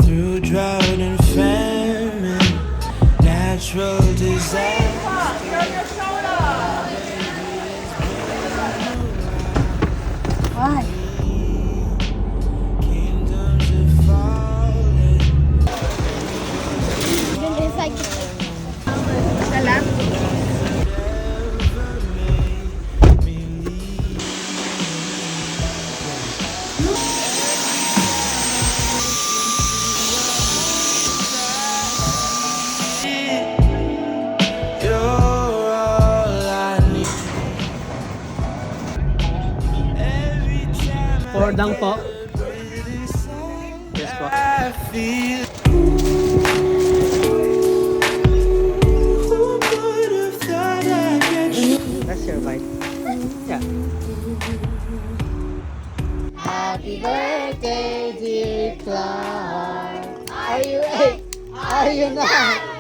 through drought and famine, natural disaster. Why? Kingdoms are falling. It's like salam. You're all I need. Every time I Pordang po. really sad, Yes po. I feel. Who would have thought I'd get you? That's your bite. Yeah. Happy birthday, dear Clark. Are you 8? Are you 9?